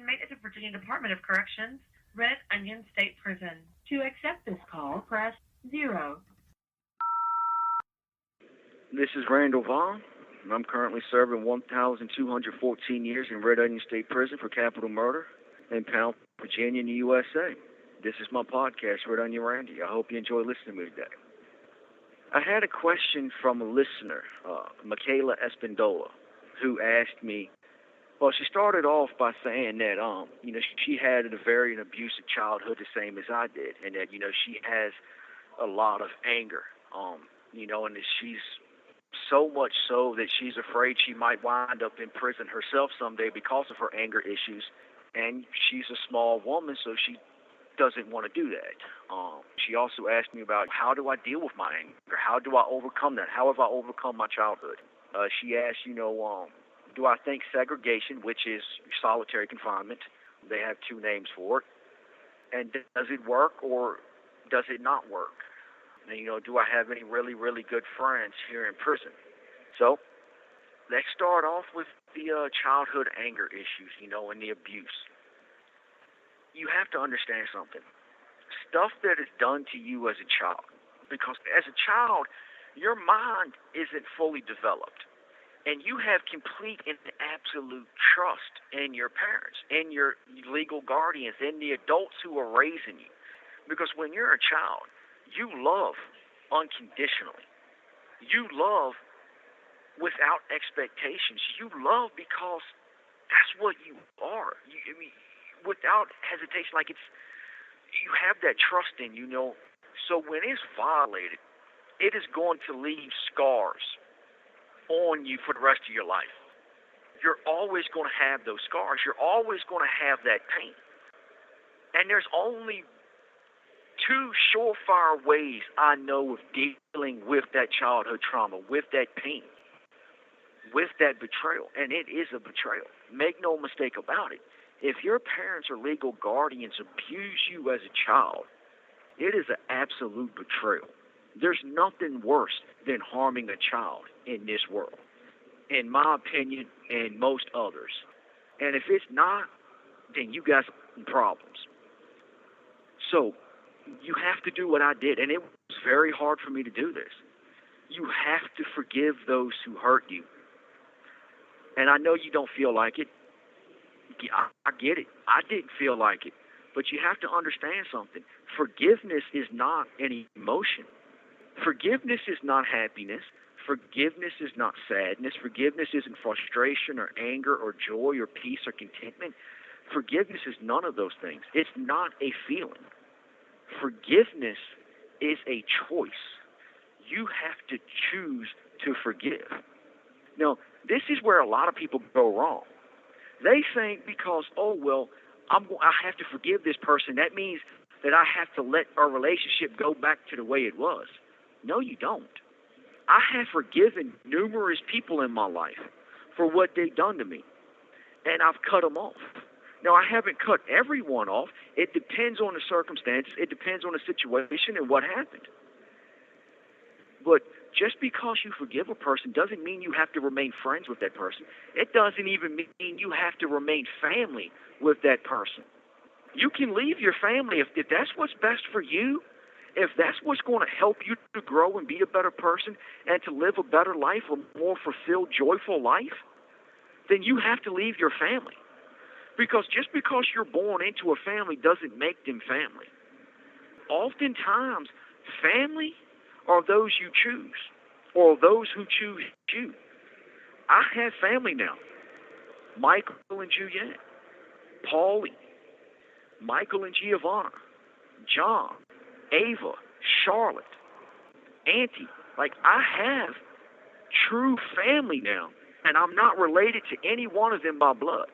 made it to Virginia Department of Corrections, Red Onion State Prison. To accept this call, press 0. This is Randall Via. I'm currently serving 1,214 years in Red Onion State Prison for capital murder in Pound, Virginia, in the USA. This is my podcast, Red Onion Randy. I hope you enjoy listening to me today. I had a question from a listener, Mikayla who asked me, well, she started off by saying that, she had a very abusive childhood, the same as I did, and that, she has a lot of anger, and that she's so much so that she's afraid she might wind up in prison herself someday because of her anger issues, and she's a small woman, so she doesn't want to do that. She also asked me about how do I deal with my anger? How do I overcome that? How have I overcome my childhood? She asked, do I think segregation, which is solitary confinement, they have two names for it, and does it work or does it not work? And, do I have any really, really good friends here in prison? So let's start off with the childhood anger issues, and the abuse. You have to understand something. Stuff that is done to you as a child, because as a child, your mind isn't fully developed. And you have complete and absolute trust in your parents, in your legal guardians, in the adults who are raising you. Because when you're a child, you love unconditionally. You love without expectations. You love because that's what you are. Without hesitation, you have that trust in you, So when it's violated, it is going to leave scars on you for the rest of your life. You're always going to have those scars. You're always going to have that pain. And there's only two surefire ways I know of dealing with that childhood trauma, with that pain, with that betrayal. And it is a betrayal. Make no mistake about it. If your parents or legal guardians abuse you as a child, it is an absolute betrayal. There's nothing worse than harming a child in this world, in my opinion, and most others. And if it's not, then you got some problems. So you have to do what I did, and it was very hard for me to do this. You have to forgive those who hurt you. And I know you don't feel like it. I get it. I didn't feel like it. But you have to understand something. Forgiveness is not an emotion. Forgiveness is not happiness. Forgiveness is not sadness. Forgiveness isn't frustration or anger or joy or peace or contentment. Forgiveness is none of those things. It's not a feeling. Forgiveness is a choice. You have to choose to forgive. Now, this is where a lot of people go wrong. They think because, I have to forgive this person, that means that I have to let our relationship go back to the way it was. No, you don't. I have forgiven numerous people in my life for what they've done to me, and I've cut them off. Now, I haven't cut everyone off. It depends on the circumstances. It depends on the situation and what happened. But just because you forgive a person doesn't mean you have to remain friends with that person. It doesn't even mean you have to remain family with that person. You can leave your family if that's what's best for you. If that's what's going to help you to grow and be a better person and to live a better life, a more fulfilled, joyful life, then you have to leave your family. Because just because you're born into a family doesn't make them family. Oftentimes, family are those you choose or those who choose you. I have family now. Michael and Jooyeon, Paulie, Michael and Giovanna, John, Ava, Charlotte, Auntie. I have true family now, and I'm not related to any one of them by blood.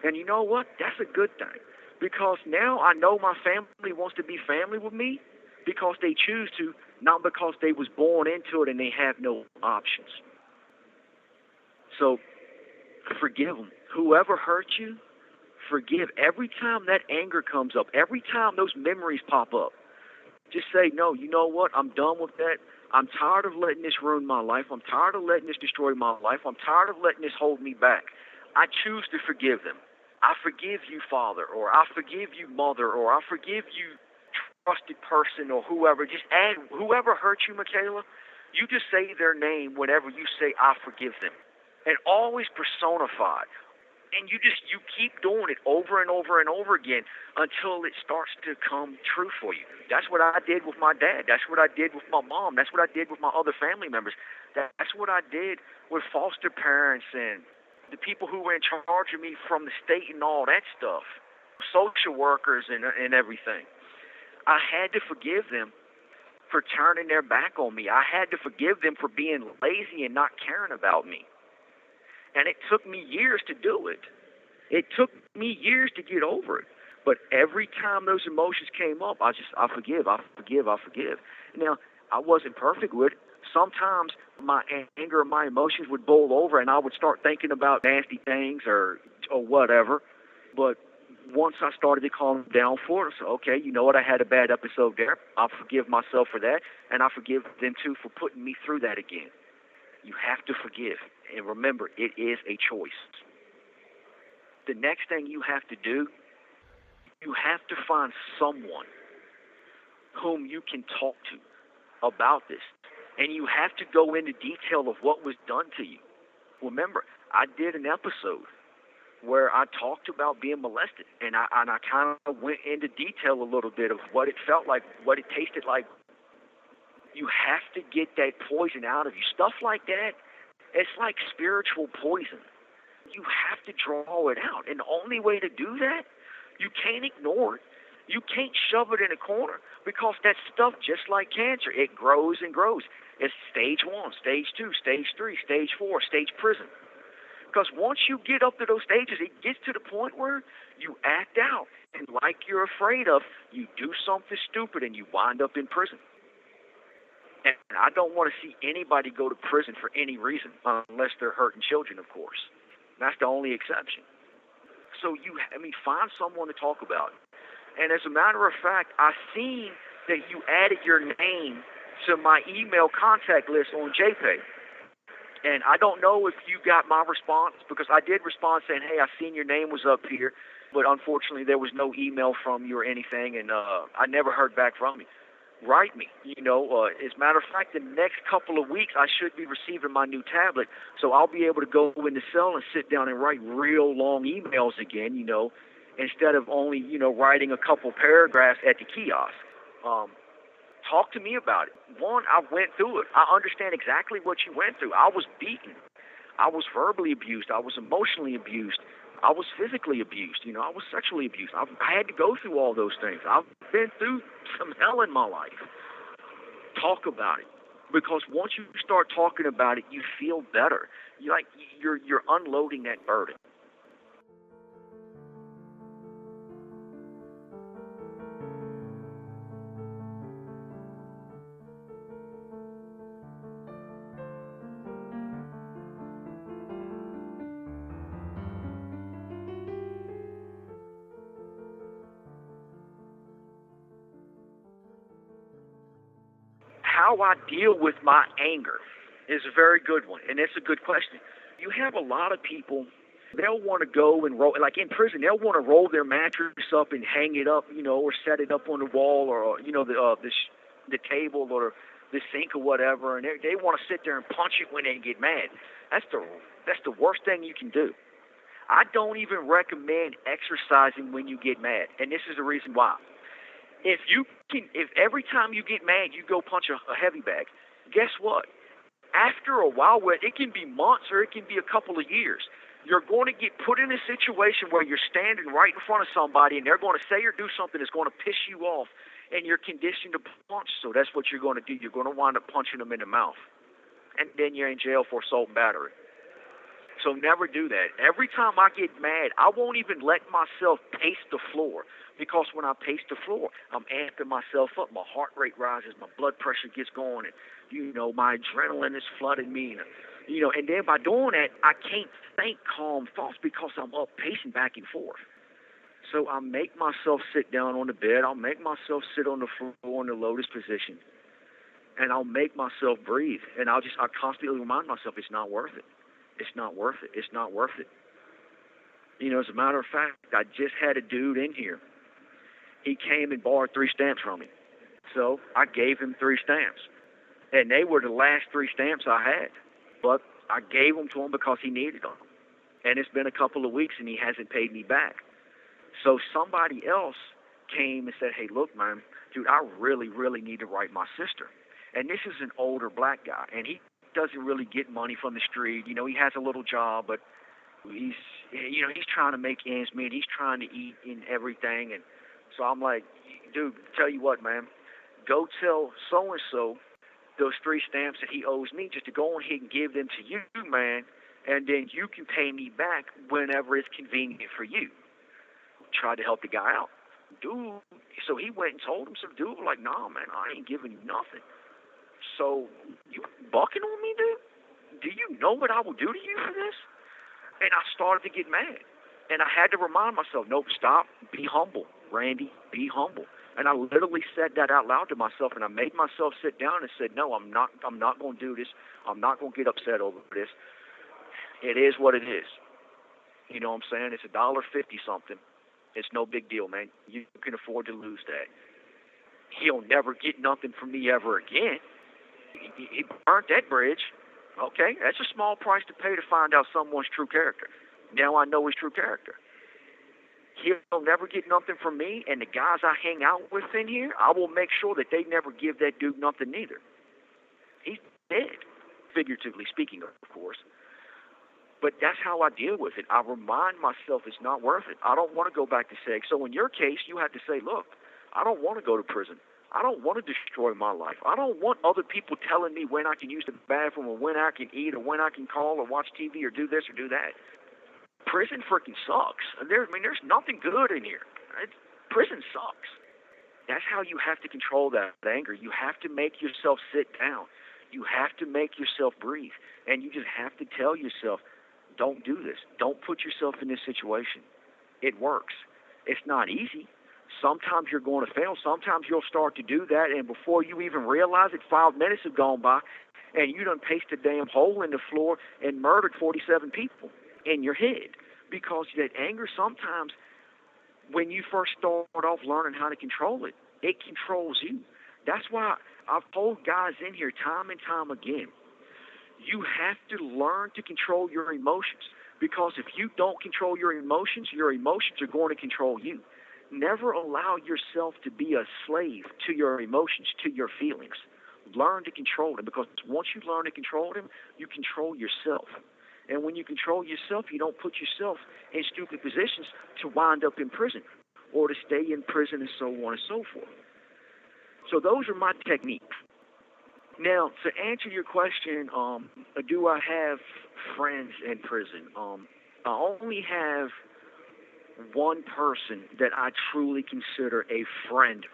And you know what? That's a good thing, because now I know my family wants to be family with me because they choose to, not because they was born into it and they have no options. So forgive them. Whoever hurt you, forgive. Every time that anger comes up, every time those memories pop up, just say, no, you know what? I'm done with that. I'm tired of letting this ruin my life. I'm tired of letting this destroy my life. I'm tired of letting this hold me back. I choose to forgive them. I forgive you, Father, or I forgive you, Mother, or I forgive you, trusted person, or whoever. Just add whoever hurt you, Mikayla. You just say their name whenever you say, I forgive them. And always personified. And you keep doing it over and over and over again until it starts to come true for you. That's what I did with my dad. That's what I did with my mom. That's what I did with my other family members. That's what I did with foster parents and the people who were in charge of me from the state and all that stuff, social workers and everything. I had to forgive them for turning their back on me. I had to forgive them for being lazy and not caring about me. And it took me years to do it. It took me years to get over it. But every time those emotions came up, I forgive. Now, I wasn't perfect with it. Sometimes my anger and my emotions would boil over and I would start thinking about nasty things or whatever. But once I started to calm down for it, I said, okay, you know what, I had a bad episode there. I'll forgive myself for that, and I forgive them too for putting me through that again. You have to forgive. And remember, it is a choice. The next thing you have to do, you have to find someone whom you can talk to about this. And you have to go into detail of what was done to you. Remember, I did an episode where I talked about being molested. And I kind of went into detail a little bit of what it felt like, what it tasted like. You have to get that poison out of you. Stuff like that, it's like spiritual poison. You have to draw it out. And the only way to do that, you can't ignore it. You can't shove it in a corner because that stuff, just like cancer, it grows and grows. It's stage 1, stage 2, stage 3, stage 4, stage prison. Because once you get up to those stages, it gets to the point where you act out. And like you're afraid of, you do something stupid and you wind up in prison. And I don't want to see anybody go to prison for any reason, unless they're hurting children, of course. That's the only exception. So find someone to talk about it. And as a matter of fact, I seen that you added your name to my email contact list on JPay. And I don't know if you got my response, because I did respond saying, hey, I seen your name was up here, but unfortunately there was no email from you or anything, and I never heard back from you. Write me. As a matter of fact, the next couple of weeks I should be receiving my new tablet, so I'll be able to go in the cell and sit down and write real long emails again, instead of only, writing a couple paragraphs at the kiosk. Talk to me about it. One, I went through it. I understand exactly what you went through. I was beaten. I was verbally abused. I was emotionally abused. I was physically abused. I was sexually abused. I had to go through all those things. I've been through some hell in my life. Talk about it. Because once you start talking about it, you feel better. You're unloading that burden. How I deal with my anger is a very good one, and it's a good question. You have a lot of people, they'll want to go and roll, like in prison, they'll want to roll their mattress up and hang it up, or set it up on the wall, or, the table or the sink or whatever, and they want to sit there and punch it when they get mad. That's the worst thing you can do. I don't even recommend exercising when you get mad, and this is the reason why. If every time you get mad, you go punch a heavy bag, guess what? After a while, it can be months or it can be a couple of years, you're going to get put in a situation where you're standing right in front of somebody and they're going to say or do something that's going to piss you off, and you're conditioned to punch. So that's what you're going to do. You're going to wind up punching them in the mouth, and then you're in jail for assault and battery. So never do that. Every time I get mad, I won't even let myself pace the floor, because when I pace the floor, I'm amping myself up. My heart rate rises, my blood pressure gets going, and, my adrenaline is flooding me. And then by doing that, I can't think calm thoughts because I'm up pacing back and forth. So I make myself sit down on the bed. I'll make myself sit on the floor in the lotus position, and I'll make myself breathe. And I constantly remind myself, it's not worth it. It's not worth it. It's not worth it. As a matter of fact, I just had a dude in here. He came and borrowed 3 stamps from me. So I gave him 3 stamps. And they were the last 3 stamps I had. But I gave them to him because he needed them. And it's been a couple of weeks and he hasn't paid me back. So somebody else came and said, hey, look, man, dude, I really, really need to write my sister. And this is an older black guy. And he doesn't really get money from the street. He has a little job, but he's trying to make ends meet. He's trying to eat and everything. And so I'm like, dude, tell you what, man, go tell so-and-so those 3 stamps that he owes me just to go ahead and give them to you, man, and then you can pay me back whenever it's convenient for you. Tried to help the guy out. Dude, so he went and told him, some dude was like, nah, man, I ain't giving you nothing. So you bucking on me, dude? Do you know what I will do to you for this? And I started to get mad. And I had to remind myself, nope, stop, be humble, Randy, be humble. And I literally said that out loud to myself, and I made myself sit down and said, no, I'm not going to do this. I'm not going to get upset over this. It is what it is. You know what I'm saying? It's $1.50 something. It's no big deal, man. You can afford to lose that. He'll never get nothing from me ever again. He burnt that bridge. Okay, that's a small price to pay to find out someone's true character. Now I know his true character. He'll never get nothing from me, and the guys I hang out with in here, I will make sure that they never give that dude nothing neither. He's dead, figuratively speaking, of course. But that's how I deal with it. I remind myself it's not worth it. I don't want to go back to sex. So in your case, you have to say, look, I don't want to go to prison. I don't want to destroy my life. I don't want other people telling me when I can use the bathroom or when I can eat or when I can call or watch TV or do this or do that. Prison freaking sucks. There's nothing good in here. Prison sucks. That's how you have to control that anger. You have to make yourself sit down. You have to make yourself breathe. And you just have to tell yourself, don't do this. Don't put yourself in this situation. It works. It's not easy. Sometimes you're going to fail. Sometimes you'll start to do that, and before you even realize it, 5 minutes have gone by, and you done pasted a damn hole in the floor and murdered 47 people in your head. Because that anger, sometimes, when you first start off learning how to control it, it controls you. That's why I've told guys in here time and time again, you have to learn to control your emotions. Because if you don't control your emotions are going to control you. Never allow yourself to be a slave to your emotions, to your feelings. Learn to control them, because once you learn to control them, you control yourself. And when you control yourself, you don't put yourself in stupid positions to wind up in prison or to stay in prison and so on and so forth. So those are my techniques. Now, to answer your question, do I have friends in prison? I only have one person that I truly consider a friend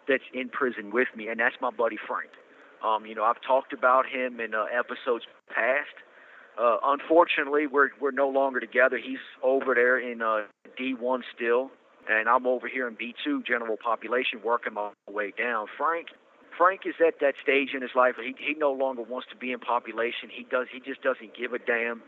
that's in prison with me, and that's my buddy Frank. I've talked about him in episodes past. Unfortunately, we're no longer together. He's over there in D1 still, and I'm over here in B2, general population, working my way down. Frank is at that stage in his life. He no longer wants to be in population. He just doesn't give a damn.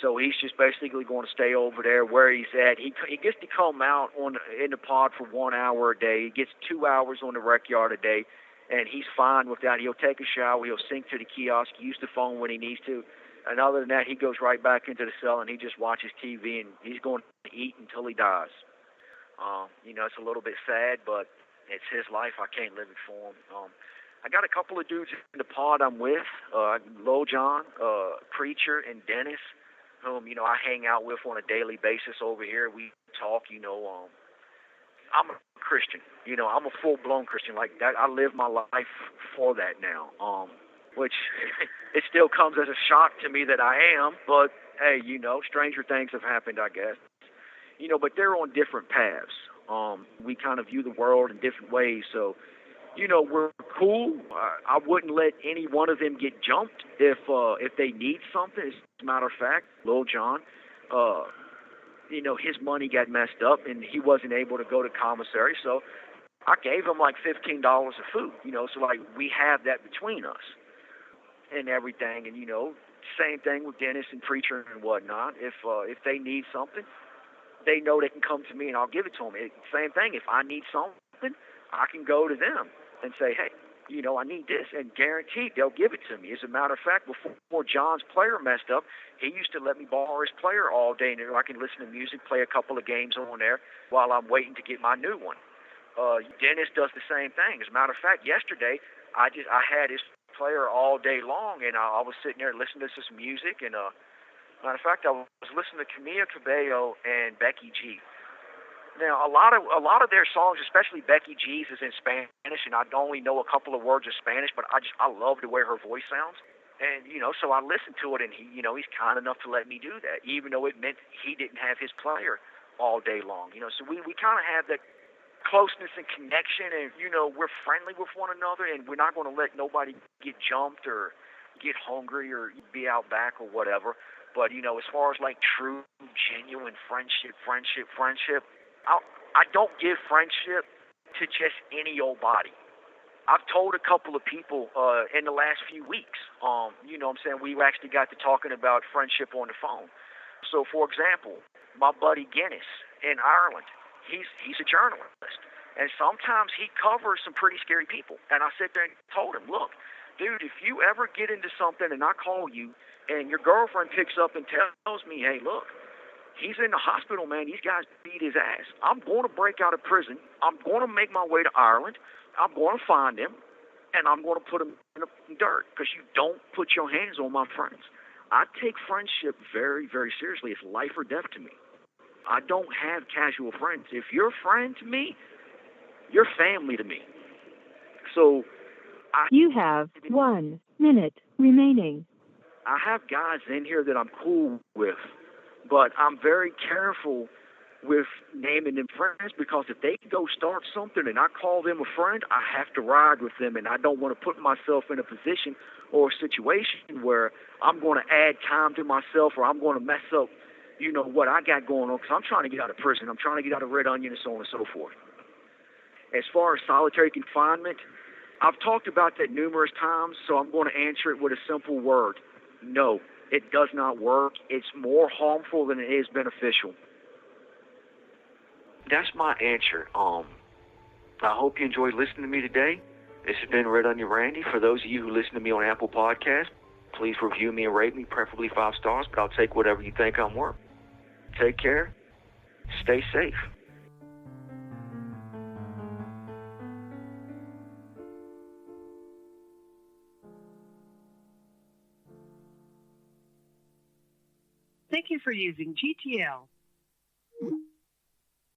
So he's just basically going to stay over there where he's at. He gets to come out in the pod for 1 hour a day. He gets 2 hours on the rec yard a day, and he's fine with that. He'll take a shower. He'll sink to the kiosk, use the phone when he needs to. And other than that, he goes right back into the cell, and he just watches TV, and he's going to eat until he dies. It's a little bit sad, but it's his life. I can't live it for him. I got a couple of dudes in the pod I'm with, Lil John, Preacher, and Dennis, whom, I hang out with on a daily basis over here. We talk, I'm a Christian. I'm a full-blown Christian. Like that, I live my life for that now, which it still comes as a shock to me that I am, but, hey, stranger things have happened, I guess. But they're on different paths. We kind of view the world in different ways, so, we're cool. I wouldn't let any one of them get jumped if they need something. As a matter of fact, Lil John, his money got messed up and he wasn't able to go to commissary, so I gave him like $15 of food, so like we have that between us and everything. And, Same thing with dentists and preacher and whatnot. If they need something, they know they can come to me and I'll give it to them. Same thing. If I need something, I can go to them and say, hey, I need this, and guaranteed they'll give it to me. As a matter of fact, before John's player messed up, he used to let me borrow his player all day, and I can listen to music, play a couple of games on there while I'm waiting to get my new one. Dennis does the same thing. As a matter of fact, yesterday I had his player all day long, and I was sitting there listening to some music, and matter of fact, I was listening to Camila Cabello and Becky G. Now, a lot of their songs, especially Becky G's, is in Spanish, and I only know a couple of words of Spanish, but I love the way her voice sounds. And, so I listened to it, and he's kind enough to let me do that, even though it meant he didn't have his player all day long. So we kind of have that closeness and connection, and, we're friendly with one another, and we're not going to let nobody get jumped or get hungry or be out back or whatever. But, as far as like true, genuine friendship, I don't give friendship to just any old body. I've told a couple of people in the last few weeks, we actually got to talking about friendship on the phone. So, for example, my buddy Guinness in Ireland, he's a journalist, and sometimes he covers some pretty scary people. And I sit there and told him, look, dude, if you ever get into something and I call you and your girlfriend picks up and tells me, hey, look, he's in the hospital, man. These guys beat his ass. I'm going to break out of prison. I'm going to make my way to Ireland. I'm going to find him, and I'm going to put him in the dirt, because you don't put your hands on my friends. I take friendship very, very seriously. It's life or death to me. I don't have casual friends. If you're a friend to me, you're family to me. So you have 1 minute remaining. I have guys in here that I'm cool with, but I'm very careful with naming them friends, because if they go start something and I call them a friend, I have to ride with them, and I don't want to put myself in a position or a situation where I'm going to add time to myself, or I'm going to mess up, what I got going on, because I'm trying to get out of prison. I'm trying to get out of Red Onion and so on and so forth. As far as solitary confinement, I've talked about that numerous times, so I'm going to answer it with a simple word. No, it does not work. It's more harmful than it is beneficial. That's my answer. I hope you enjoyed listening to me today. This has been Red Onion Randy. For those of you who listen to me on Apple Podcasts, please review me and rate me, preferably 5 stars, but I'll take whatever you think I'm worth. Take care. Stay safe. Thank you for using GTL.